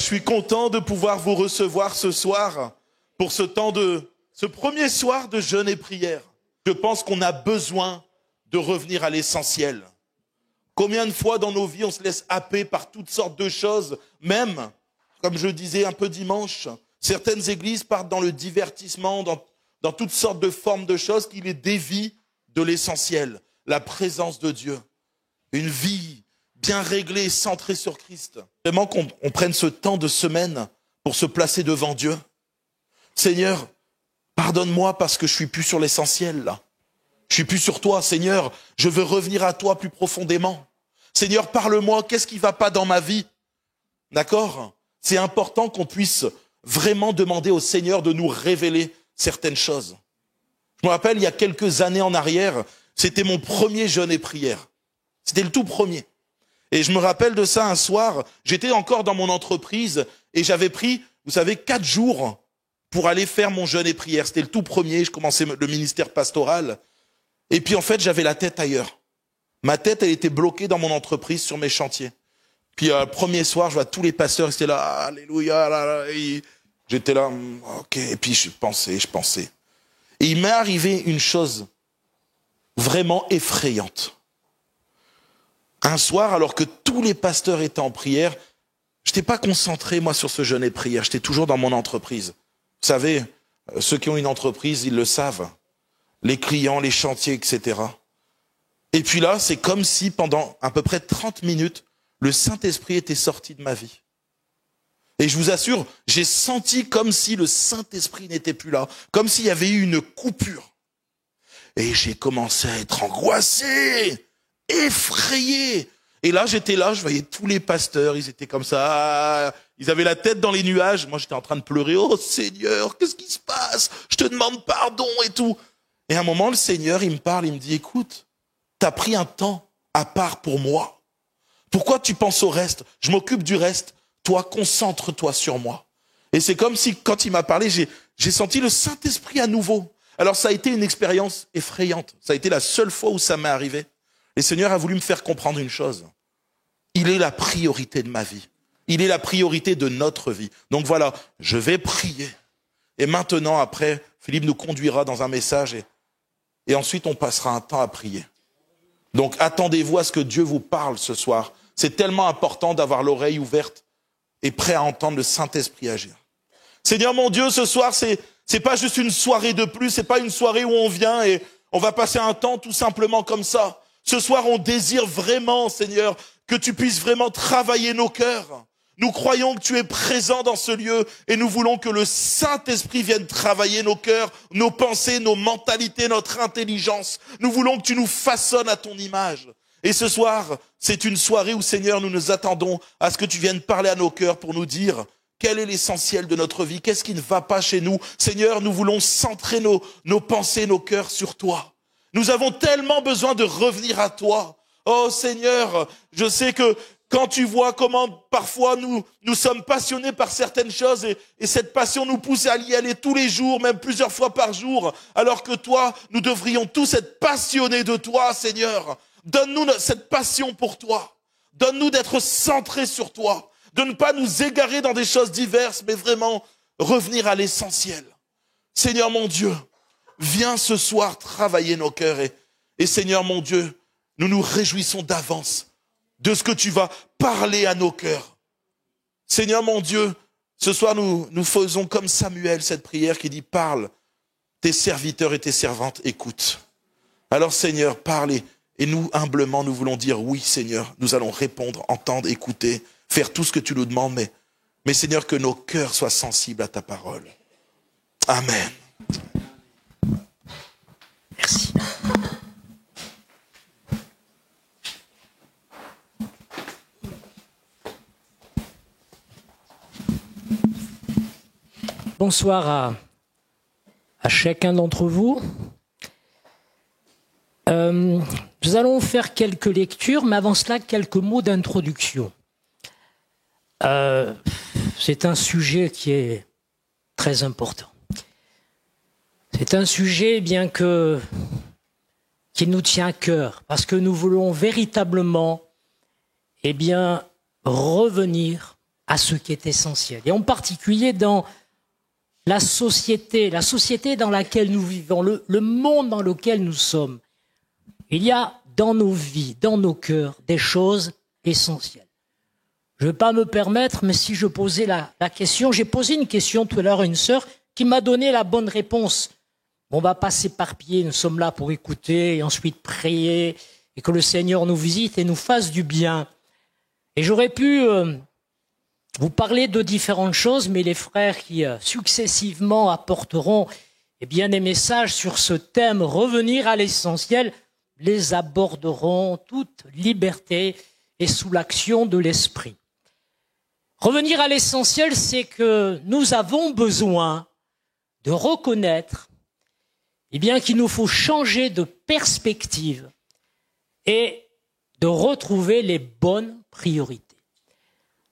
suis content de pouvoir vous recevoir ce soir pour ce premier soir de jeûne et prière. Je pense qu'on a besoin de revenir à l'essentiel. Combien de fois dans nos vies on se laisse happer par toutes sortes de choses, même, comme je disais un peu dimanche, certaines églises partent dans le divertissement, dans toutes sortes de formes de choses qui les dévient de l'essentiel, la présence de Dieu. Une vie bien réglée, centrée sur Christ. Vraiment qu'on prenne ce temps de semaine pour se placer devant Dieu. Seigneur, pardonne-moi parce que je suis plus sur l'essentiel là. Je suis plus sur toi, Seigneur. Je veux revenir à toi plus profondément. Seigneur, parle-moi, qu'est-ce qui va pas dans ma vie? D'accord? C'est important qu'on puisse vraiment demander au Seigneur de nous révéler certaines choses. Je me rappelle, il y a quelques années en arrière, c'était mon premier jeûne et prière. C'était le tout premier. Et je me rappelle de ça un soir, j'étais encore dans mon entreprise et j'avais pris, vous savez, 4 jours pour aller faire mon jeûne et prière. C'était le tout premier, je commençais le ministère pastoral. Et puis en fait, j'avais la tête ailleurs. Ma tête, elle était bloquée dans mon entreprise sur mes chantiers. Puis le premier soir, je vois tous les pasteurs, ils étaient là, alléluia, là, là, et j'étais là, ok. Et puis je pensais. Et il m'est arrivé une chose vraiment effrayante. Un soir, alors que tous les pasteurs étaient en prière, je n'étais pas concentré, moi, sur ce jeûne et prière. J'étais toujours dans mon entreprise. Vous savez, ceux qui ont une entreprise, ils le savent. Les clients, les chantiers, etc. Et puis là, c'est comme si pendant à peu près 30 minutes, le Saint-Esprit était sorti de ma vie. Et je vous assure, j'ai senti comme si le Saint-Esprit n'était plus là, comme s'il y avait eu une coupure. Et j'ai commencé à être angoissé, effrayé. Et là, j'étais là, je voyais tous les pasteurs, ils étaient comme ça, ils avaient la tête dans les nuages. Moi, j'étais en train de pleurer. Oh Seigneur, qu'est-ce qui se passe? Je te demande pardon et tout. Et à un moment, le Seigneur, il me parle, il me dit, écoute, t'as pris un temps à part pour moi. Pourquoi tu penses au reste? Je m'occupe du reste. Toi, concentre-toi sur moi. Et c'est comme si, quand il m'a parlé, j'ai senti le Saint-Esprit à nouveau. Alors, ça a été une expérience effrayante. Ça a été la seule fois où ça m'est arrivé. Le Seigneur a voulu me faire comprendre une chose. Il est la priorité de ma vie. Il est la priorité de notre vie. Donc voilà, je vais prier. Et maintenant, après, Philippe nous conduira dans un message et ensuite on passera un temps à prier. Donc attendez-vous à ce que Dieu vous parle ce soir. C'est tellement important d'avoir l'oreille ouverte et prêt à entendre le Saint-Esprit agir. Seigneur mon Dieu, ce soir, c'est pas juste une soirée de plus, c'est pas une soirée où on vient et on va passer un temps tout simplement comme ça. Ce soir, on désire vraiment, Seigneur, que tu puisses vraiment travailler nos cœurs. Nous croyons que tu es présent dans ce lieu et nous voulons que le Saint-Esprit vienne travailler nos cœurs, nos pensées, nos mentalités, notre intelligence. Nous voulons que tu nous façonnes à ton image. Et ce soir, c'est une soirée où, Seigneur, nous nous attendons à ce que tu viennes parler à nos cœurs pour nous dire quel est l'essentiel de notre vie, qu'est-ce qui ne va pas chez nous. Seigneur, nous voulons centrer nos pensées, nos cœurs sur toi. Nous avons tellement besoin de revenir à toi. Oh Seigneur, je sais que quand tu vois comment parfois nous sommes passionnés par certaines choses et cette passion nous pousse à y aller tous les jours, même plusieurs fois par jour, alors que toi, nous devrions tous être passionnés de toi, Seigneur. Donne-nous cette passion pour toi. Donne-nous d'être centrés sur toi, de ne pas nous égarer dans des choses diverses, mais vraiment revenir à l'essentiel. Seigneur mon Dieu, viens ce soir travailler nos cœurs et Seigneur mon Dieu, nous nous réjouissons d'avance de ce que tu vas parler à nos cœurs. Seigneur mon Dieu, ce soir nous faisons comme Samuel cette prière qui dit « Parle, tes serviteurs et tes servantes écoutent ». Alors Seigneur, parle et nous humblement nous voulons dire « Oui Seigneur, nous allons répondre, entendre, écouter, faire tout ce que tu nous demandes, mais Seigneur que nos cœurs soient sensibles à ta parole. » Amen. Merci. Bonsoir à chacun d'entre vous. Nous allons faire quelques lectures, mais avant cela, quelques mots d'introduction. C'est un sujet qui est très important. C'est un sujet, qui nous tient à cœur, parce que nous voulons véritablement, revenir à ce qui est essentiel. Et en particulier dans la société dans laquelle nous vivons, le monde dans lequel nous sommes. Il y a dans nos vies, dans nos cœurs, des choses essentielles. Je ne vais pas me permettre, mais si je posais la question, j'ai posé une question tout à l'heure à une sœur qui m'a donné la bonne réponse. On ne va pas s'éparpiller, nous sommes là pour écouter et ensuite prier et que le Seigneur nous visite et nous fasse du bien. Et j'aurais pu vous parler de différentes choses, mais les frères qui successivement apporteront des messages sur ce thème, revenir à l'essentiel, les aborderont toute liberté et sous l'action de l'Esprit. Revenir à l'essentiel, c'est que nous avons besoin de reconnaître qu'il nous faut changer de perspective et de retrouver les bonnes priorités.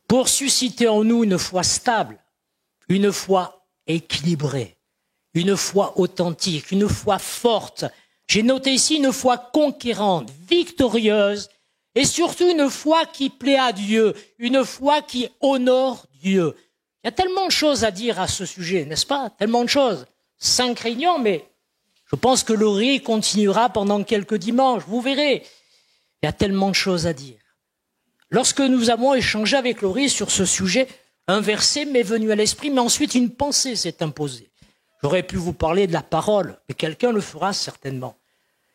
Pour susciter en nous une foi stable, une foi équilibrée, une foi authentique, une foi forte. J'ai noté ici une foi conquérante, victorieuse, et surtout une foi qui plaît à Dieu, une foi qui honore Dieu. Il y a tellement de choses à dire à ce sujet, n'est-ce pas? Tellement de choses. 5 réunions, mais je pense que Laurie continuera pendant quelques dimanches, vous verrez. Il y a tellement de choses à dire. Lorsque nous avons échangé avec Laurie sur ce sujet, un verset m'est venu à l'esprit, mais ensuite une pensée s'est imposée. J'aurais pu vous parler de la parole, mais quelqu'un le fera certainement.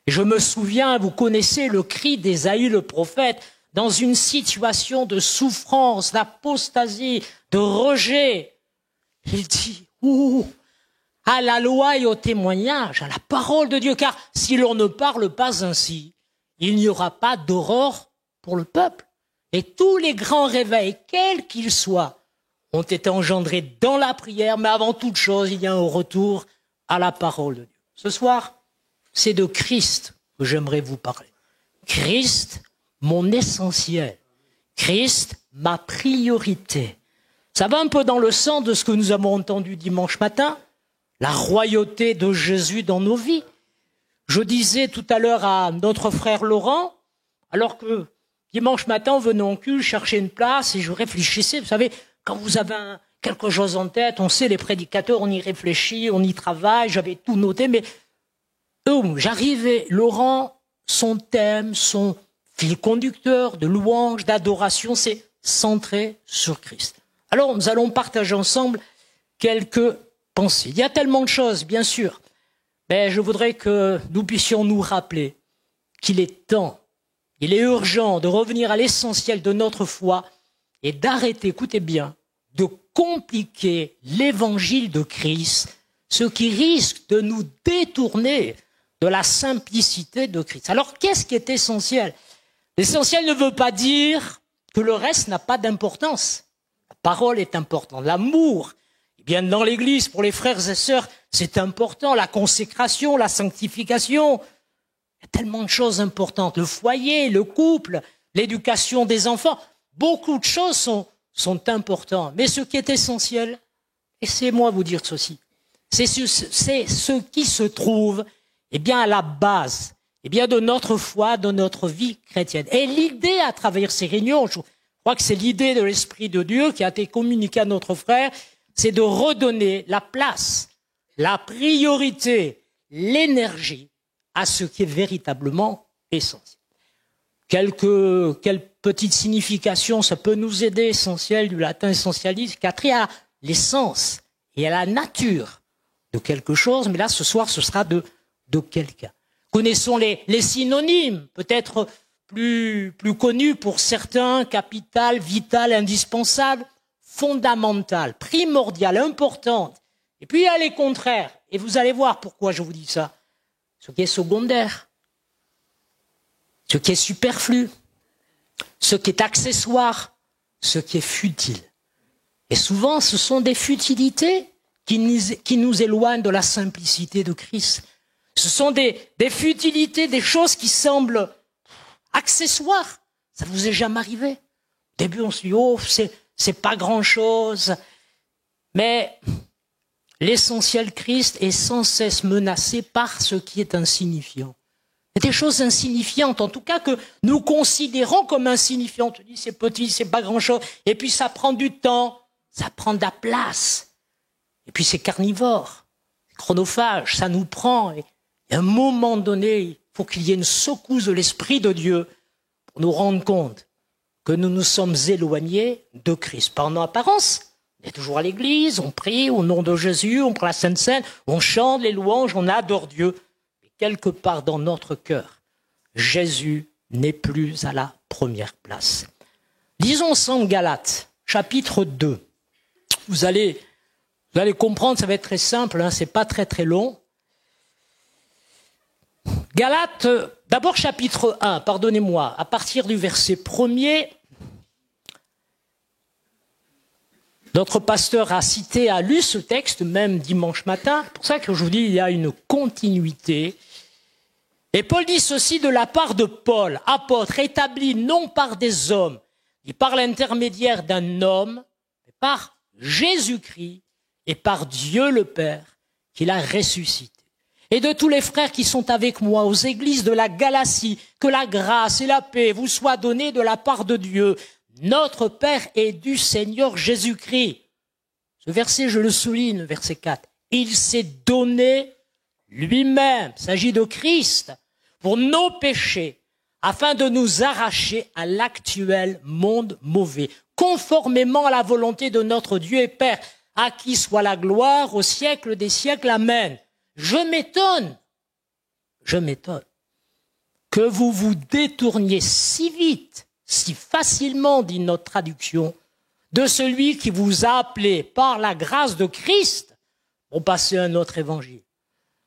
Et je me souviens, vous connaissez le cri d'Ésaïe le prophète, dans une situation de souffrance, d'apostasie, de rejet. Il dit, à la loi et au témoignage, à la parole de Dieu, car si l'on ne parle pas ainsi, il n'y aura pas d'aurore pour le peuple. Et tous les grands réveils, quels qu'ils soient, ont été engendrés dans la prière, mais avant toute chose, il y a un retour à la parole de Dieu. Ce soir, c'est de Christ que j'aimerais vous parler. Christ, mon essentiel. Christ, ma priorité. Ça va un peu dans le sens de ce que nous avons entendu dimanche matin, la royauté de Jésus dans nos vies. Je disais tout à l'heure à notre frère Laurent, alors que dimanche matin, on venait en culte chercher une place et je réfléchissais. Vous savez, quand vous avez quelque chose en tête, on sait, les prédicateurs, on y réfléchit, on y travaille, j'avais tout noté, mais j'arrivais, Laurent, son thème, son fil conducteur de louange, d'adoration, c'est centré sur Christ. Alors, nous allons partager ensemble quelques pensées. Il y a tellement de choses, bien sûr, mais je voudrais que nous puissions nous rappeler qu'il est temps, il est urgent de revenir à l'essentiel de notre foi et d'arrêter, écoutez bien, de compliquer l'évangile de Christ, ce qui risque de nous détourner de la simplicité de Christ. Alors, qu'est-ce qui est essentiel? L'essentiel ne veut pas dire que le reste n'a pas d'importance. La parole est importante. L'amour, dans l'Église, pour les frères et sœurs, c'est important. La consécration, la sanctification. Il y a tellement de choses importantes. Le foyer, le couple, l'éducation des enfants. Beaucoup de choses sont importantes. Mais ce qui est essentiel, laissez-moi vous dire ceci, c'est ce qui se trouve à la base de notre foi, de notre vie chrétienne. Et l'idée à travers ces réunions, je crois que c'est l'idée de l'Esprit de Dieu qui a été communiquée à notre frère, c'est de redonner la place, la priorité, l'énergie à ce qui est véritablement essentiel. Quelle petite signification ça peut nous aider, essentiel, du latin essentialis, qui a trait à l'essence et à la nature de quelque chose, mais là, ce soir, ce sera de quelqu'un. Connaissons les synonymes, peut-être plus connus pour certains, capital, vital, indispensable, fondamental, primordial, importante. Et puis il y a les contraires, et vous allez voir pourquoi je vous dis ça. Ce qui est secondaire, ce qui est superflu, ce qui est accessoire, ce qui est futile. Et souvent, ce sont des futilités qui nous éloignent de la simplicité de Christ. Ce sont des futilités, des choses qui semblent accessoires. Ça vous est jamais arrivé? Au début, on se dit, c'est pas grand-chose. Mais l'essentiel Christ est sans cesse menacé par ce qui est insignifiant. C'est des choses insignifiantes, en tout cas que nous considérons comme insignifiantes. Tu dis, c'est petit, c'est pas grand-chose. Et puis ça prend du temps, ça prend de la place. Et puis c'est carnivore, c'est chronophage, ça nous prend. Et à un moment donné, il faut qu'il y ait une secousse de l'Esprit de Dieu pour nous rendre compte que nous nous sommes éloignés de Christ. Pas en apparence, on est toujours à l'église, on prie au nom de Jésus, on prend la Sainte Seine, on chante les louanges, on adore Dieu. Mais quelque part dans notre cœur, Jésus n'est plus à la première place. Lisons ensemble Galates, chapitre 2. Vous allez comprendre, ça va être très simple, c'est pas très très long. Galates, d'abord chapitre 1, pardonnez-moi, à partir du verset 1er, notre pasteur a lu ce texte même dimanche matin, c'est pour ça que je vous dis il y a une continuité. Et Paul dit ceci de la part de Paul, apôtre, établi non par des hommes, ni par l'intermédiaire d'un homme, mais par Jésus-Christ et par Dieu le Père, qu'il a ressuscité. Et de tous les frères qui sont avec moi aux églises de la Galatie, que la grâce et la paix vous soient données de la part de Dieu, notre Père et du Seigneur Jésus-Christ. Ce verset, je le souligne, verset 4. Il s'est donné lui-même, il s'agit de Christ, pour nos péchés, afin de nous arracher à l'actuel monde mauvais, conformément à la volonté de notre Dieu et Père, à qui soit la gloire au siècle des siècles. Amen. Je m'étonne que vous vous détourniez si vite, si facilement, dit notre traduction, de celui qui vous a appelé par la grâce de Christ pour passer à un autre évangile.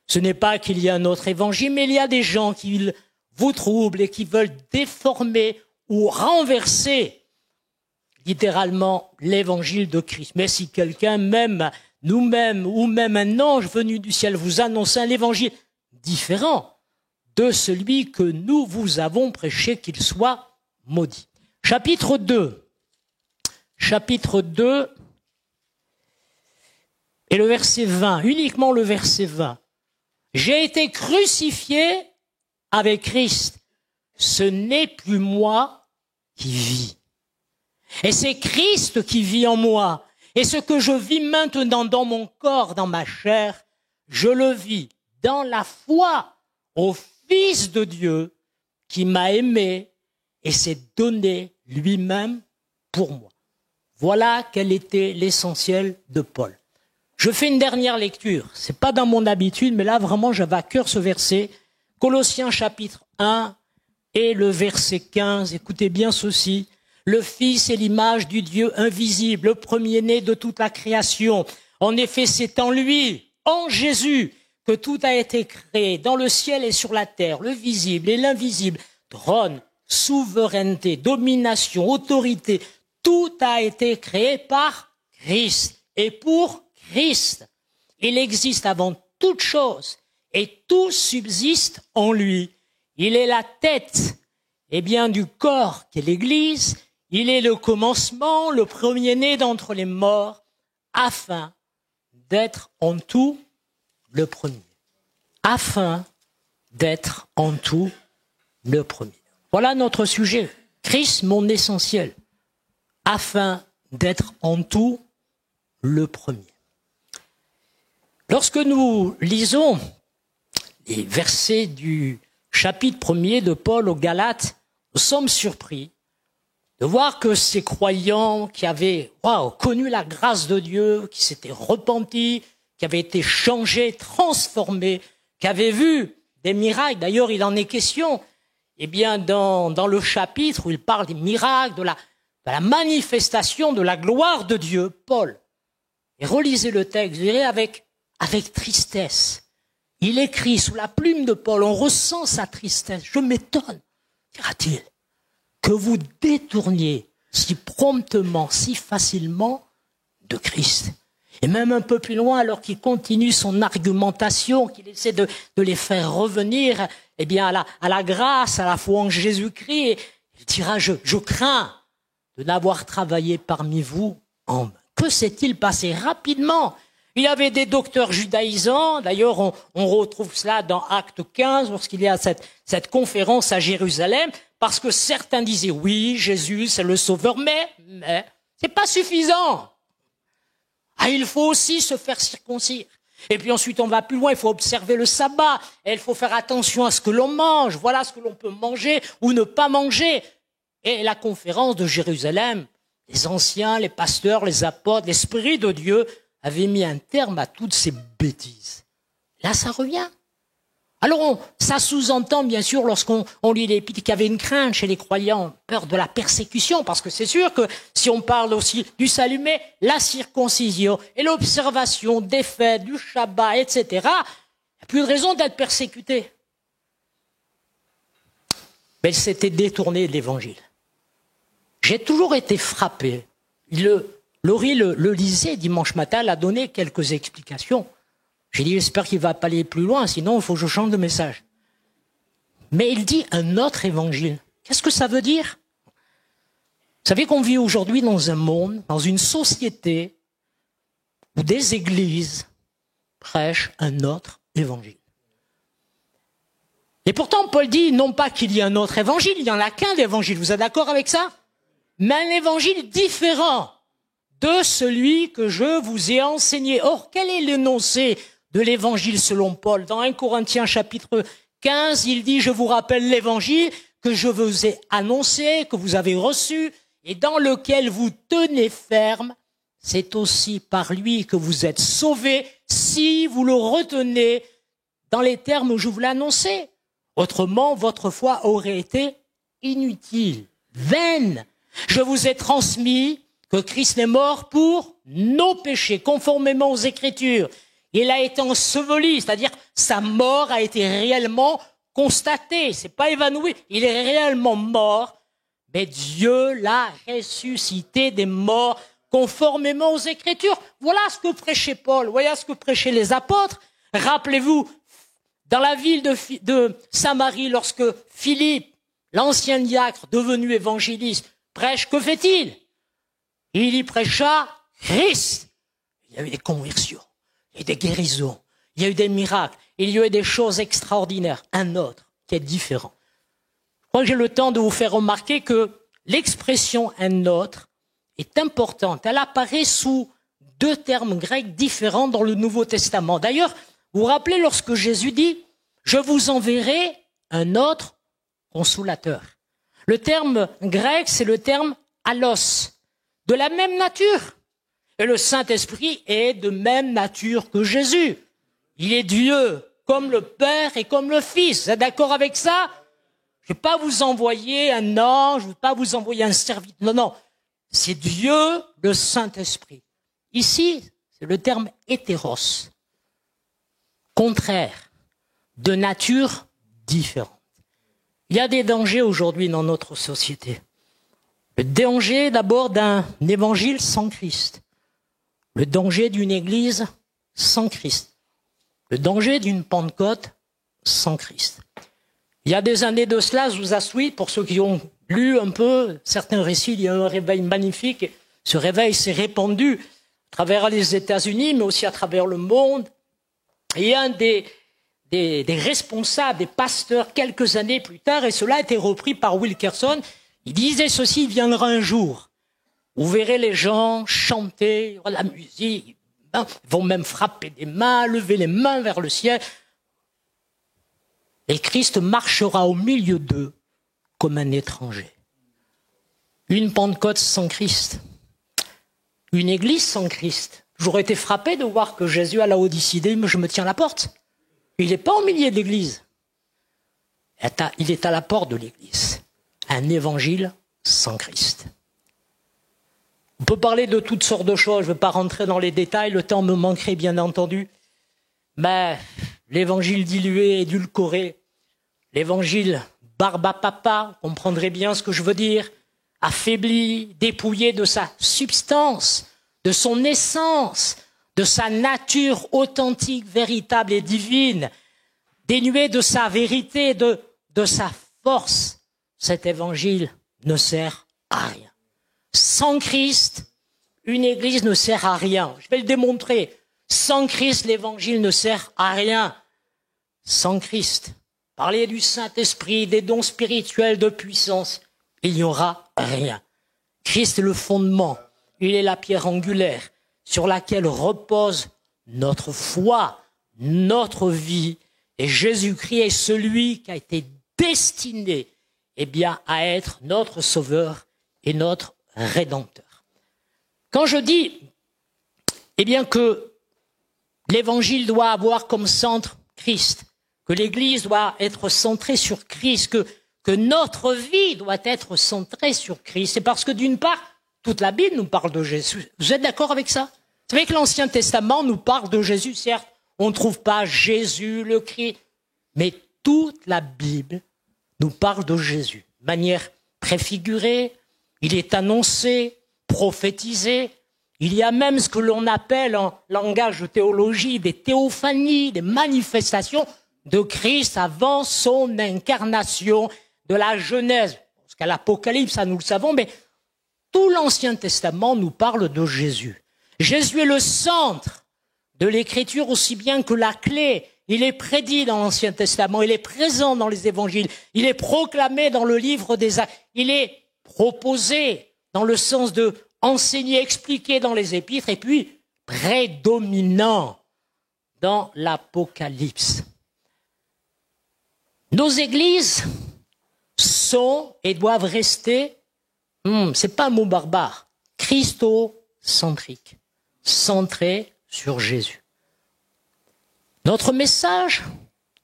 Ce n'est pas qu'il y a un autre évangile, mais il y a des gens qui vous troublent et qui veulent déformer ou renverser littéralement l'évangile de Christ. Mais si quelqu'un, même nous-mêmes ou même un ange venu du ciel vous annonce un évangile différent de celui que nous vous avons prêché, qu'il soit maudit. Chapitre 2 et le verset 20, uniquement le verset 20. J'ai été crucifié avec Christ. Ce n'est plus moi qui vis. Et c'est Christ qui vit en moi. Et ce que je vis maintenant dans mon corps, dans ma chair, je le vis dans la foi au Fils de Dieu qui m'a aimé et s'est donné lui-même pour moi. Voilà quel était l'essentiel de Paul. Je fais une dernière lecture. C'est pas dans mon habitude, mais là vraiment j'avais à cœur ce verset. Colossiens chapitre 1 et le verset 15. Écoutez bien ceci. Le Fils est l'image du Dieu invisible, le premier-né de toute la création. En effet, c'est en lui, en Jésus, que tout a été créé, dans le ciel et sur la terre, le visible et l'invisible, trône, souveraineté, domination, autorité, tout a été créé par Christ et pour Christ. Il existe avant toute chose et tout subsiste en lui. Il est la tête, du corps qu'est l'Église. Il est le commencement, le premier-né d'entre les morts, afin d'être en tout le premier. Afin d'être en tout le premier. Voilà notre sujet. Christ, mon essentiel. Afin d'être en tout le premier. Lorsque nous lisons les versets du chapitre 1er de Paul aux Galates, nous sommes surpris de voir que ces croyants qui avaient connu la grâce de Dieu, qui s'étaient repentis, qui avaient été changés, transformés, qui avaient vu des miracles, d'ailleurs il en est question, dans le chapitre où il parle des miracles, de la manifestation de la gloire de Dieu, Paul, et relisez le texte, vous verrez avec tristesse. Il écrit sous la plume de Paul, on ressent sa tristesse. Je m'étonne, dira-t-il, que vous détourniez si promptement, si facilement de Christ. Et même un peu plus loin, alors qu'il continue son argumentation, qu'il essaie de les faire revenir à la grâce, à la foi en Jésus-Christ, il dira, je crains de n'avoir travaillé parmi vous en vain. Que s'est-il passé rapidement? Il y avait des docteurs judaïsants. D'ailleurs, on retrouve cela dans Acte 15, lorsqu'il y a cette conférence à Jérusalem, parce que certains disaient, oui, Jésus, c'est le sauveur, mais c'est pas suffisant. Ah, il faut aussi se faire circoncire. Et puis ensuite, on va plus loin, il faut observer le sabbat, et il faut faire attention à ce que l'on mange, voilà ce que l'on peut manger ou ne pas manger. Et la conférence de Jérusalem, les anciens, les pasteurs, les apôtres, l'Esprit de Dieu avaient mis un terme à toutes ces bêtises. Là, ça revient. Alors, ça sous-entend, bien sûr, lorsqu'on lit l'Épître, qu'il y avait une crainte chez les croyants, peur de la persécution, parce que c'est sûr que si on parle aussi du salut, mais la circoncision et l'observation des fêtes, du Shabbat, etc., il n'y a plus de raison d'être persécuté. Mais elle s'était détournée de l'Évangile. J'ai toujours été frappé. Laurie le lisait dimanche matin, elle a donné quelques explications. J'ai dit, j'espère qu'il ne va pas aller plus loin, sinon il faut que je change de message. Mais il dit un autre évangile. Qu'est-ce que ça veut dire? Vous savez qu'on vit aujourd'hui dans un monde, dans une société, où des églises prêchent un autre évangile. Et pourtant, Paul dit, non pas qu'il y ait un autre évangile, il n'y en a qu'un d'évangile. Vous êtes d'accord avec ça? Mais un évangile différent de celui que je vous ai enseigné. Or, quel est l'énoncé de l'évangile selon Paul? Dans 1 Corinthiens chapitre 15, il dit, je vous rappelle l'évangile que je vous ai annoncé, que vous avez reçu, et dans lequel vous tenez ferme. C'est aussi par lui que vous êtes sauvés, si vous le retenez dans les termes où je vous l'ai annoncé. Autrement, votre foi aurait été inutile, vaine. Je vous ai transmis que Christ est mort pour nos péchés, conformément aux Écritures. Il a été enseveli, c'est-à-dire sa mort a été réellement constatée, c'est pas évanoui, il est réellement mort, mais Dieu l'a ressuscité des morts conformément aux Écritures. Voilà ce que prêchait Paul, voilà ce que prêchaient les apôtres. Rappelez-vous, dans la ville de Samarie, lorsque Philippe, l'ancien diacre devenu évangéliste, prêche, que fait-il? Il y prêcha Christ. Il y a eu des conversions. Il y a eu des guérisons, il y a eu des miracles, il y a eu des choses extraordinaires. Un autre qui est différent. Je crois que j'ai le temps de vous faire remarquer que l'expression « un autre » est importante. Elle apparaît sous deux termes grecs différents dans le Nouveau Testament. D'ailleurs, vous vous rappelez lorsque Jésus dit « Je vous enverrai un autre consolateur ». Le terme grec, c'est le terme « allos », de la même nature. Et le Saint-Esprit est de même nature que Jésus. Il est Dieu, comme le Père et comme le Fils. Vous êtes d'accord avec ça? Je ne vais pas vous envoyer un ange, je ne vais pas vous envoyer un serviteur. Non, non. C'est Dieu, le Saint-Esprit. Ici, c'est le terme hétéros. Contraire, de nature différente. Il y a des dangers aujourd'hui dans notre société. Le danger d'abord d'un évangile sans Christ. Le danger d'une église sans Christ. Le danger d'une Pentecôte sans Christ. Il y a des années de cela, je vous assure, pour ceux qui ont lu un peu certains récits, il y a eu un réveil magnifique. Ce réveil s'est répandu à travers les États-Unis, mais aussi à travers le monde. Et un des responsables, des pasteurs, quelques années plus tard, et cela a été repris par Wilkerson, il disait ceci, il viendra un jour. Vous verrez les gens chanter, la musique, ils vont même frapper des mains, lever les mains vers le ciel. Et Christ marchera au milieu d'eux comme un étranger. Une Pentecôte sans Christ. Une église sans Christ. J'aurais été frappé de voir que Jésus à la Odyssée dit, mais je me tiens à la porte. Il n'est pas au milieu de l'église. Il est à la porte de l'église. Un évangile sans Christ. On peut parler de toutes sortes de choses, je ne vais pas rentrer dans les détails, le temps me manquerait bien entendu. Mais l'évangile dilué, édulcoré, l'évangile barbapapa, vous comprendrez bien ce que je veux dire, affaibli, dépouillé de sa substance, de son essence, de sa nature authentique, véritable et divine, dénué de sa vérité, de sa force. Cet évangile ne sert à rien. Sans Christ, une église ne sert à rien. Je vais le démontrer. Sans Christ, l'évangile ne sert à rien. Sans Christ, parler du Saint-Esprit, des dons spirituels de puissance, il n'y aura rien. Christ est le fondement, il est la pierre angulaire sur laquelle repose notre foi, notre vie. Et Jésus-Christ est celui qui a été destiné à être notre sauveur et notre rédempteur. Quand je dis que l'évangile doit avoir comme centre Christ, que l'Église doit être centrée sur Christ, que notre vie doit être centrée sur Christ, c'est parce que d'une part, toute la Bible nous parle de Jésus. Vous êtes d'accord avec ça? Vous savez que l'Ancien Testament nous parle de Jésus, certes, on ne trouve pas Jésus, le Christ, mais toute la Bible nous parle de Jésus. De manière préfigurée, il est annoncé, prophétisé. Il y a même ce que l'on appelle en langage de théologie des théophanies, des manifestations de Christ avant son incarnation, de la Genèse. Parce qu'à l'Apocalypse, ça nous le savons, mais tout l'Ancien Testament nous parle de Jésus. Jésus est le centre de l'Écriture aussi bien que la clé. Il est prédit dans l'Ancien Testament, il est présent dans les évangiles, il est proclamé dans le livre des Actes, il est proposé dans le sens de enseigner, expliquer dans les épîtres, et puis prédominant dans l'Apocalypse. Nos églises sont et doivent rester, c'est pas un mot barbare, christocentriques, centrées sur Jésus. Notre message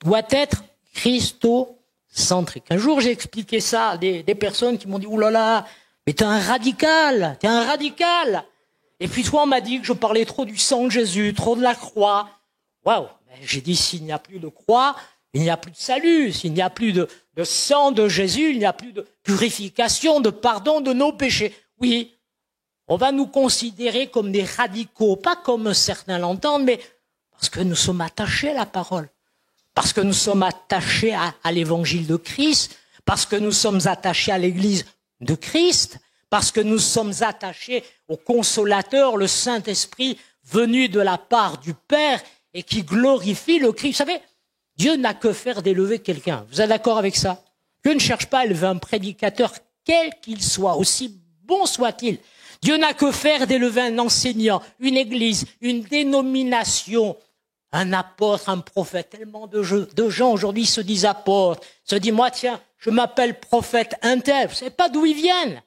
doit être christocentrique. Un jour, j'ai expliqué ça à des personnes qui m'ont dit « Ouh là là, mais t'es un radical. Et puis toi, on m'a dit que je parlais trop du sang de Jésus, trop de la croix. Waouh. J'ai dit, s'il n'y a plus de croix, il n'y a plus de salut. S'il n'y a plus de sang de Jésus, il n'y a plus de purification, de pardon de nos péchés. Oui, on va nous considérer comme des radicaux, pas comme certains l'entendent, mais parce que nous sommes attachés à la parole, parce que nous sommes attachés à l'évangile de Christ, parce que nous sommes attachés à l'Église de Christ, parce que nous sommes attachés au Consolateur, le Saint-Esprit, venu de la part du Père et qui glorifie le Christ. Vous savez, Dieu n'a que faire d'élever quelqu'un. Vous êtes d'accord avec ça? Dieu ne cherche pas à élever un prédicateur, quel qu'il soit, aussi bon soit-il. Dieu n'a que faire d'élever un enseignant, une église, une dénomination, un apôtre, un prophète. Tellement de gens aujourd'hui se disent apôtres, se disent, moi tiens, je m'appelle prophète intel. Vous ne savez pas d'où ils viennent.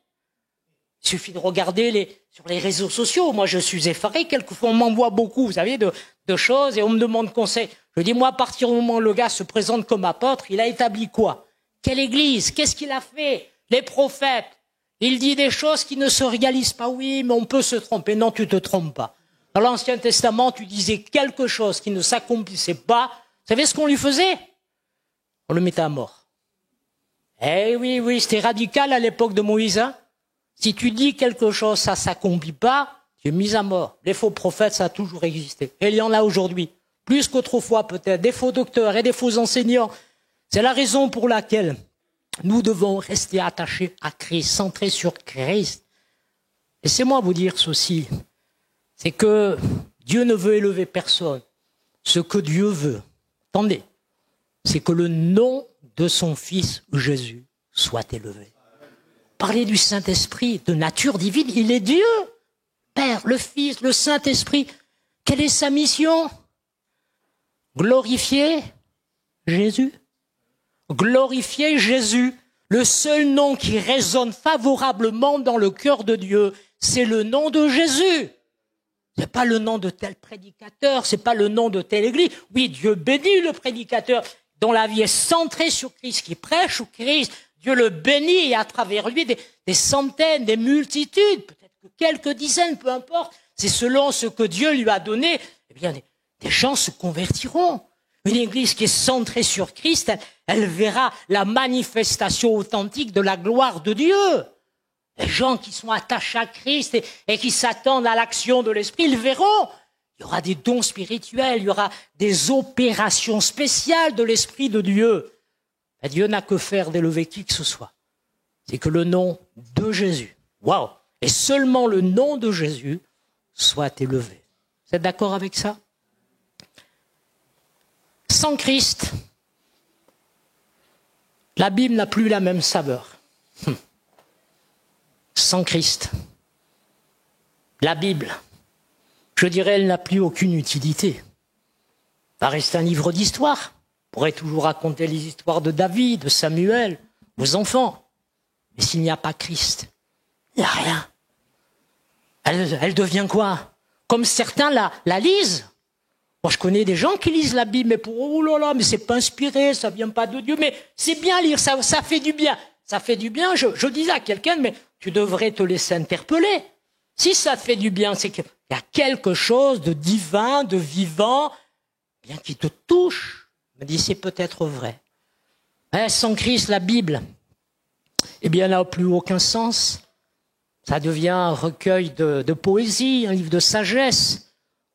Il suffit de regarder sur les réseaux sociaux. Moi, je suis effaré. Quelquefois, on m'envoie beaucoup, vous savez, de choses et on me demande conseil. Je dis, moi, à partir du moment où le gars se présente comme apôtre, il a établi quoi? Quelle église? Qu'est-ce qu'il a fait? Les prophètes. Il dit des choses qui ne se réalisent pas. Oui, mais on peut se tromper. Non, tu ne te trompes pas. Dans l'Ancien Testament, tu disais quelque chose qui ne s'accomplissait pas. Vous savez ce qu'on lui faisait? On le mettait à mort. Eh oui, c'était radical à l'époque de Moïse. Hein? Si tu dis quelque chose, ça ne s'accomplit pas, tu es mis à mort. Les faux prophètes, ça a toujours existé. Et il y en a aujourd'hui. Plus qu'autrefois peut-être. Des faux docteurs et des faux enseignants. C'est la raison pour laquelle nous devons rester attachés à Christ, centrés sur Christ. Laissez-moi vous dire ceci. C'est que Dieu ne veut élever personne. Ce que Dieu veut, attendez, c'est que le nom de son Fils Jésus soit élevé. Parler du Saint-Esprit, de nature divine, il est Dieu. Père, le Fils, le Saint-Esprit. Quelle est sa mission? Glorifier Jésus. Glorifier Jésus. Le seul nom qui résonne favorablement dans le cœur de Dieu, c'est le nom de Jésus. C'est pas le nom de tel prédicateur, c'est pas le nom de telle église. Oui, Dieu bénit le prédicateur dont la vie est centrée sur Christ, qui prêche au Christ. Dieu le bénit et à travers lui des centaines, des multitudes, peut-être que quelques dizaines, peu importe. C'est selon ce que Dieu lui a donné. Eh bien, des gens se convertiront. Une église qui est centrée sur Christ, elle verra la manifestation authentique de la gloire de Dieu. Les gens qui sont attachés à Christ et qui s'attendent à l'action de l'Esprit, ils verront. Il y aura des dons spirituels, il y aura des opérations spéciales de l'Esprit de Dieu. Et Dieu n'a que faire d'élever qui que ce soit. C'est que le nom de Jésus, waouh, et seulement le nom de Jésus soit élevé. Vous êtes d'accord avec ça? Sans Christ, la Bible n'a plus la même saveur. Sans Christ, la Bible, je dirais, elle n'a plus aucune utilité. Ça reste un livre d'histoire. On pourrait toujours raconter les histoires de David, de Samuel, aux enfants. Mais s'il n'y a pas Christ, il n'y a rien. Elle devient quoi? Comme certains la lisent. Moi, je connais des gens qui lisent la Bible, mais oh là là, mais c'est pas inspiré, ça vient pas de Dieu. Mais c'est bien lire, ça fait du bien. Ça fait du bien. Je disais à quelqu'un, mais tu devrais te laisser interpeller. Si ça te fait du bien, c'est qu'il y a quelque chose de divin, de vivant, bien qui te touche. Je me dis, c'est peut-être vrai. Sans Christ, la Bible, eh bien, n'a plus aucun sens. Ça devient un recueil de poésie, un livre de sagesse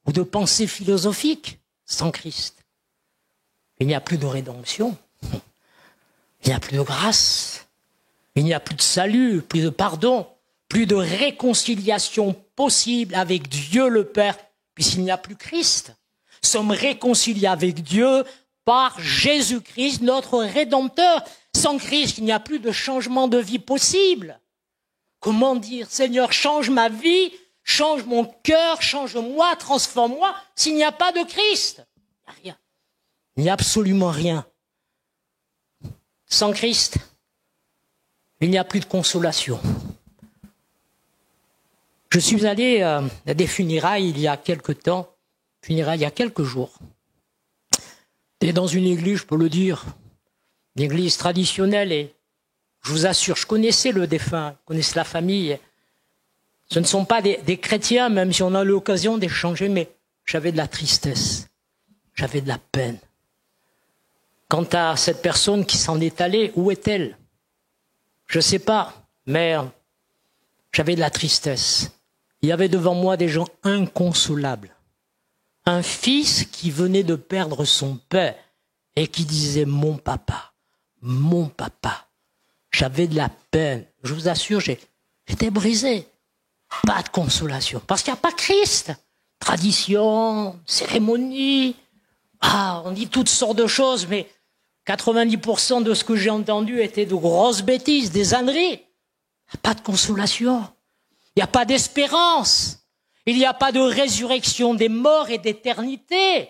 ou de pensée philosophique. Sans Christ, il n'y a plus de rédemption, il n'y a plus de grâce, il n'y a plus de salut, plus de pardon, plus de réconciliation possible avec Dieu le Père, puisqu'il n'y a plus Christ. Nous sommes réconciliés avec Dieu par Jésus-Christ, notre Rédempteur. Sans Christ, il n'y a plus de changement de vie possible. Comment dire, Seigneur, change ma vie, change mon cœur, change-moi, transforme-moi, s'il n'y a pas de Christ? Il n'y a rien. Il n'y a absolument rien. Sans Christ, il n'y a plus de consolation. Je suis allé à des funérailles il y a quelque temps, funérailles il y a quelques jours. Et dans une église, je peux le dire, une église traditionnelle, et je vous assure, je connaissais le défunt, je connaissais la famille. Ce ne sont pas des chrétiens, même si on a l'occasion d'échanger, mais j'avais de la tristesse, j'avais de la peine. Quant à cette personne qui s'en est allée, où est-elle? Je ne sais pas, mais j'avais de la tristesse. Il y avait devant moi des gens inconsolables. Un fils qui venait de perdre son père et qui disait « mon papa, mon papa ». J'avais de la peine. Je vous assure, j'étais brisé. Pas de consolation. Parce qu'il n'y a pas Christ. Tradition, cérémonie. On dit toutes sortes de choses, mais 90% de ce que j'ai entendu était de grosses bêtises, des âneries. Il n'y a pas de consolation. Il n'y a pas d'espérance. Il n'y a pas de résurrection des morts et d'éternité.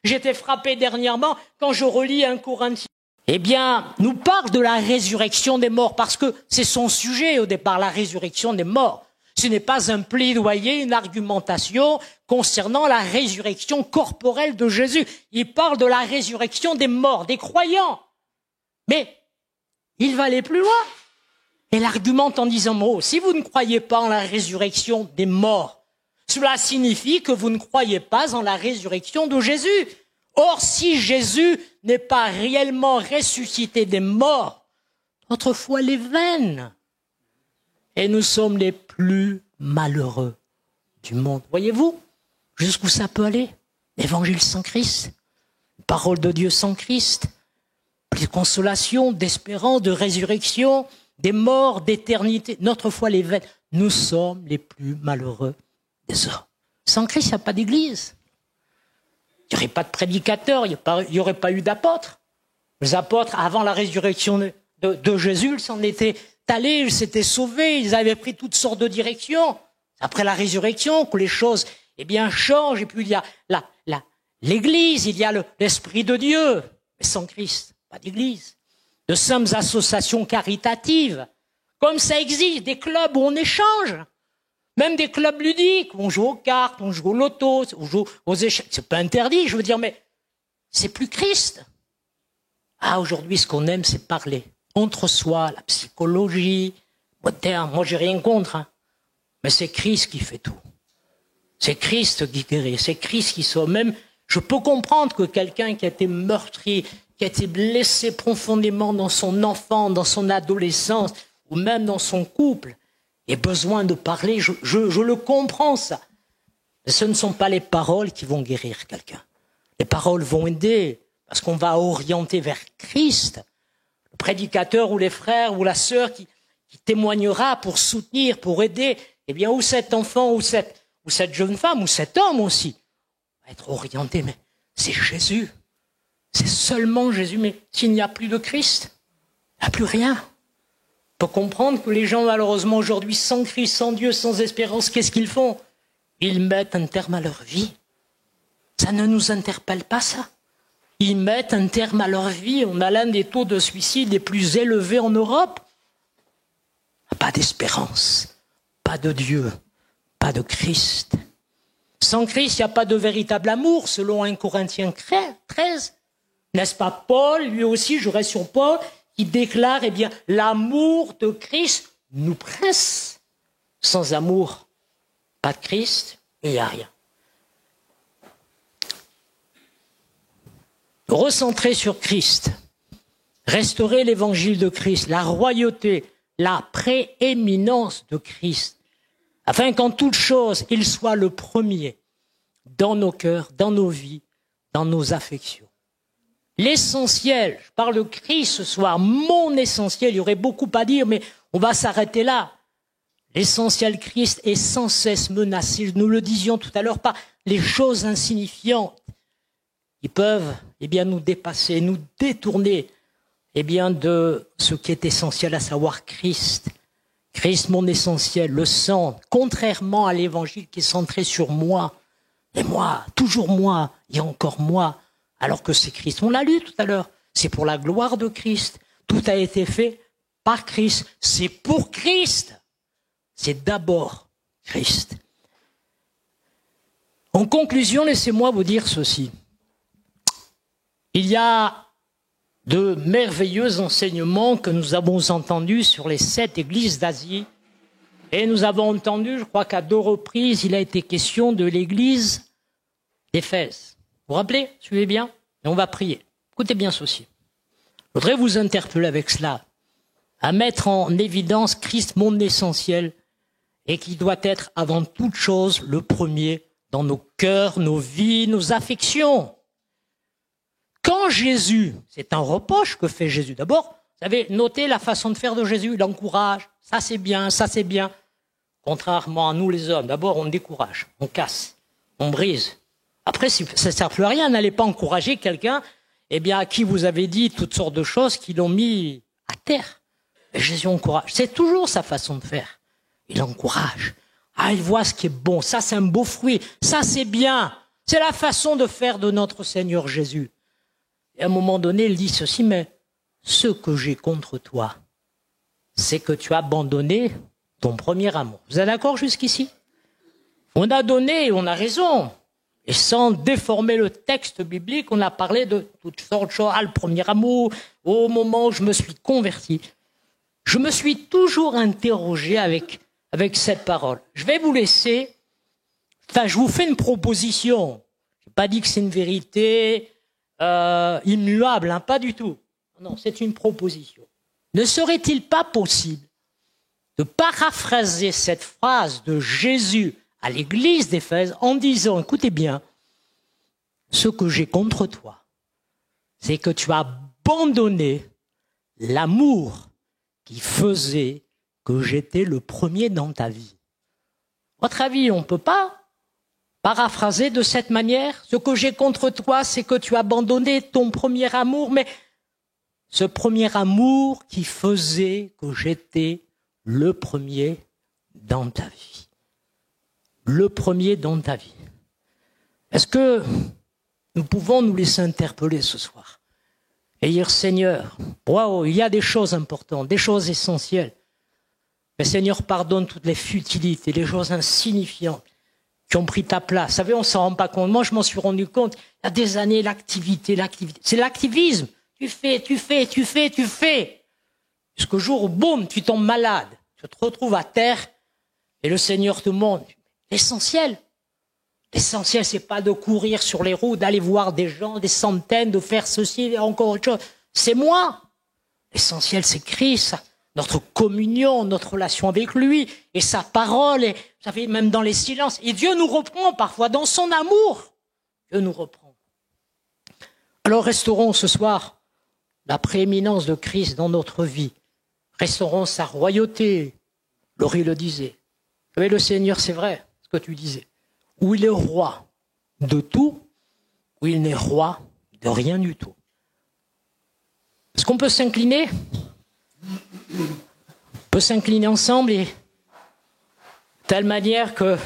J'étais frappé dernièrement quand je relis 1 Corinthiens. Eh bien, nous parle de la résurrection des morts, parce que c'est son sujet au départ, la résurrection des morts. Ce n'est pas un plaidoyer, une argumentation concernant la résurrection corporelle de Jésus. Il parle de la résurrection des morts, des croyants. Mais il va aller plus loin. Et l'argumente en disant, si vous ne croyez pas en la résurrection des morts, cela signifie que vous ne croyez pas en la résurrection de Jésus. Or, si Jésus n'est pas réellement ressuscité des morts, notre foi est vaine. Et nous sommes les plus malheureux du monde. Voyez-vous jusqu'où ça peut aller? L'évangile sans Christ, parole de Dieu sans Christ, plus de consolation, d'espérance, de résurrection, des morts, d'éternité. Notre foi est vaine. Nous sommes les plus malheureux des hommes. Sans Christ, il n'y a pas d'église. Il n'y aurait pas de prédicateurs, il n'y aurait pas eu d'apôtres. Les apôtres, avant la résurrection de Jésus, ils s'en étaient allés, ils s'étaient sauvés, ils avaient pris toutes sortes de directions. Après la résurrection, que les choses changent, et puis il y a l'église, il y a l'Esprit de Dieu. Mais sans Christ, pas d'église. De simples associations caritatives, comme ça existe, des clubs où on échange. Même des clubs ludiques, où on joue aux cartes, on joue au loto, on joue aux échecs. C'est pas interdit, je veux dire, mais c'est plus Christ. Aujourd'hui, ce qu'on aime, c'est parler entre soi, la psychologie, moderne. Moi, j'ai rien contre, mais c'est Christ qui fait tout. C'est Christ qui guérit, c'est Christ qui sauve. Même, je peux comprendre que quelqu'un qui a été meurtri, qui a été blessé profondément dans son enfance, dans son adolescence, ou même dans son couple, ait besoin de parler, je le comprends, ça. Mais ce ne sont pas les paroles qui vont guérir quelqu'un. Les paroles vont aider, parce qu'on va orienter vers Christ. Le prédicateur ou les frères ou la sœur qui témoignera pour soutenir, pour aider, ou cet enfant, ou cette jeune femme, ou cet homme aussi, va être orienté. Mais c'est Jésus. C'est seulement Jésus. Mais s'il n'y a plus de Christ, il n'y a plus rien. On peut comprendre que les gens, malheureusement, aujourd'hui, sans Christ, sans Dieu, sans espérance, qu'est-ce qu'ils font? Ils mettent un terme à leur vie. Ça ne nous interpelle pas, ça. Ils mettent un terme à leur vie. On a l'un des taux de suicide les plus élevés en Europe. Pas d'espérance, pas de Dieu, pas de Christ. Sans Christ, il n'y a pas de véritable amour, selon 1 Corinthiens 13. N'est-ce pas Paul, lui aussi, je reste sur Paul, qui déclare, eh bien, l'amour de Christ nous presse. Sans amour, pas de Christ, il n'y a rien. Recentrer sur Christ, restaurer l'évangile de Christ, la royauté, la prééminence de Christ, afin qu'en toute chose, il soit le premier dans nos cœurs, dans nos vies, dans nos affections. L'essentiel, je parle de Christ ce soir, mon essentiel, il y aurait beaucoup à dire, mais on va s'arrêter là. L'essentiel Christ est sans cesse menacé, nous le disions tout à l'heure, par les choses insignifiantes qui peuvent nous dépasser, nous détourner de ce qui est essentiel, à savoir Christ. Christ, mon essentiel, le centre, contrairement à l'évangile qui est centré sur moi, et moi, toujours moi, et encore moi, alors que c'est Christ. On l'a lu tout à l'heure, c'est pour la gloire de Christ. Tout a été fait par Christ, c'est pour Christ. C'est d'abord Christ. En conclusion, laissez-moi vous dire ceci. Il y a de merveilleux enseignements que nous avons entendus sur les 7 églises d'Asie. Et nous avons entendu, je crois qu'à 2 reprises, il a été question de l'église d'Éphèse. Vous vous rappelez? Suivez bien. Et on va prier. Écoutez bien ceci. Je voudrais vous interpeller avec cela, à mettre en évidence Christ, mon essentiel, et qui doit être avant toute chose le premier dans nos cœurs, nos vies, nos affections. Quand Jésus, c'est un reproche que fait Jésus. D'abord, vous avez noté la façon de faire de Jésus, il encourage, ça c'est bien, ça c'est bien. Contrairement à nous les hommes, d'abord on décourage, on casse, on brise. Après, ça ne sert plus à rien, n'allez pas encourager quelqu'un à qui vous avez dit toutes sortes de choses qui l'ont mis à terre. Et Jésus encourage, c'est toujours sa façon de faire. Il encourage. Ah, il voit ce qui est bon, ça c'est un beau fruit, ça c'est bien. C'est la façon de faire de notre Seigneur Jésus. Et à un moment donné, il dit ceci, mais ce que j'ai contre toi, c'est que tu as abandonné ton premier amour. Vous êtes d'accord jusqu'ici? On a donné et on a raison. Et sans déformer le texte biblique, on a parlé de toutes sortes de choses. Ah, le premier amour, au moment où je me suis converti. Je me suis toujours interrogé avec cette parole. Je vais vous laisser, je vous fais une proposition. Je n'ai pas dit que c'est une vérité immuable, pas du tout. Non, c'est une proposition. Ne serait-il pas possible de paraphraser cette phrase de Jésus à l'église d'Éphèse en disant, écoutez bien, ce que j'ai contre toi, c'est que tu as abandonné l'amour qui faisait que j'étais le premier dans ta vie. À votre avis, on ne peut pas paraphraser de cette manière? Ce que j'ai contre toi, c'est que tu as abandonné ton premier amour, mais ce premier amour qui faisait que j'étais le premier dans ta vie. Le premier dans ta vie. Est-ce que nous pouvons nous laisser interpeller ce soir et dire, Seigneur, waouh, il y a des choses importantes, des choses essentielles. Mais Seigneur, pardonne toutes les futilités, les choses insignifiantes qui ont pris ta place. Vous savez, on ne s'en rend pas compte. Moi, je m'en suis rendu compte. Il y a des années, l'activité. C'est l'activisme. Tu fais. Jusqu'au jour où, boum, tu tombes malade. Tu te retrouves à terre et le Seigneur te montre. L'essentiel. L'essentiel, c'est pas de courir sur les routes, d'aller voir des gens, des centaines, de faire ceci et encore autre chose. C'est moi. L'essentiel, c'est Christ. Notre communion, notre relation avec lui, et sa parole, et vous savez, même dans les silences. Et Dieu nous reprend parfois dans son amour. Dieu nous reprend. Alors restaurons ce soir la prééminence de Christ dans notre vie. Restaurons sa royauté. Laurie le disait. Vous savez, le Seigneur, c'est vrai, ce que tu disais. Où il est roi de tout, où il n'est roi de rien du tout. Est-ce qu'on peut s'incliner? On peut s'incliner ensemble et de telle manière que,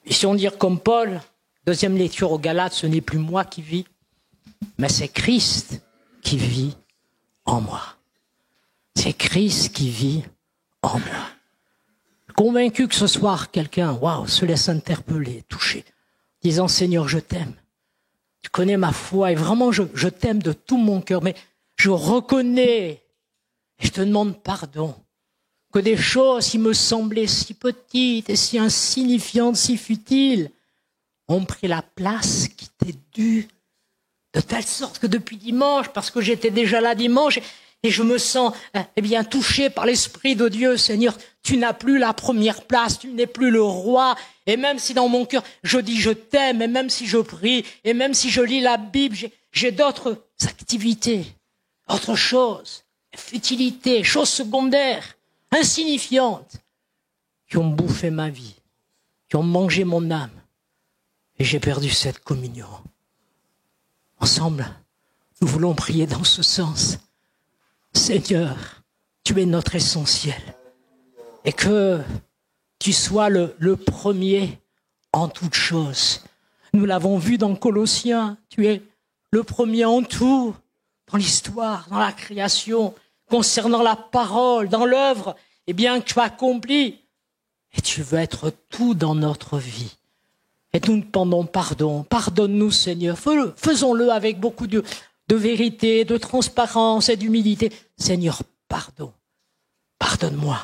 puissions dire comme Paul, deuxième lecture aux Galates, ce n'est plus moi qui vis, mais c'est Christ qui vit en moi. C'est Christ qui vit en moi. Convaincu que ce soir, quelqu'un, se laisse interpeller, toucher, disant, Seigneur, je t'aime. Tu connais ma foi et vraiment, je t'aime de tout mon cœur, mais je reconnais et je te demande pardon que des choses qui me semblaient si petites et si insignifiantes, si futiles, ont pris la place qui t'est due, de telle sorte que depuis dimanche, parce que j'étais déjà là dimanche, et je me sens touché par l'Esprit de Dieu, Seigneur, tu n'as plus la première place, tu n'es plus le roi, et même si dans mon cœur je dis je t'aime, et même si je prie, et même si je lis la Bible, j'ai d'autres activités, autre chose, futilités, choses secondaires, insignifiantes, qui ont bouffé ma vie, qui ont mangé mon âme, et j'ai perdu cette communion. Ensemble, nous voulons prier dans ce sens. Seigneur, tu es notre essentiel, et que tu sois le premier en toutes choses. Nous l'avons vu dans Colossiens, tu es le premier en tout, dans l'histoire, dans la création, concernant la parole, dans l'œuvre, que tu as accompli. Et tu veux être tout dans notre vie. Et nous te demandons pardon. Pardonne-nous, Seigneur. Faisons-le avec beaucoup de vérité, de transparence et d'humilité. Seigneur, pardon. Pardonne-moi.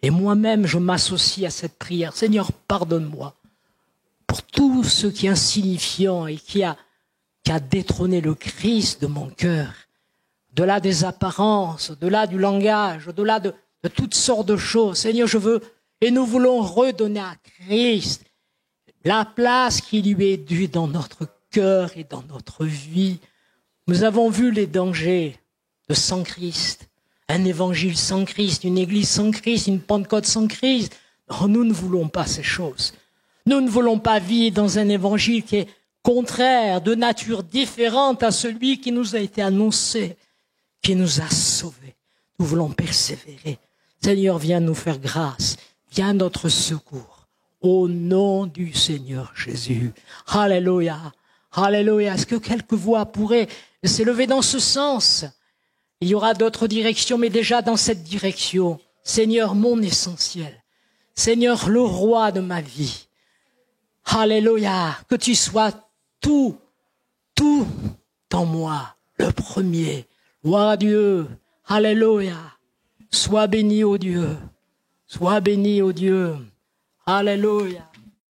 Et moi-même, je m'associe à cette prière. Seigneur, pardonne-moi pour tout ce qui est insignifiant et qui a détrôné le Christ de mon cœur. Au-delà des apparences, au-delà du langage, au-delà de toutes sortes de choses. Seigneur, je veux, et nous voulons redonner à Christ la place qui lui est due dans notre cœur et dans notre vie. Nous avons vu les dangers de sans Christ, un évangile sans Christ, une église sans Christ, une Pentecôte sans Christ. Non, nous ne voulons pas ces choses. Nous ne voulons pas vivre dans un évangile qui est contraire, de nature différente à celui qui nous a été annoncé, qui nous a sauvés. Nous voulons persévérer. Seigneur, viens nous faire grâce, viens notre secours. Au nom du Seigneur Jésus. Alléluia. Alléluia. Est-ce que quelques voix pourraient s'élever dans ce sens? Il y aura d'autres directions, mais déjà dans cette direction. Seigneur, mon essentiel. Seigneur, le roi de ma vie. Alléluia. Que tu sois tout en moi. Le premier. Gloire à Dieu. Alléluia. Sois béni, ô Dieu. Sois béni, ô Dieu. Alléluia.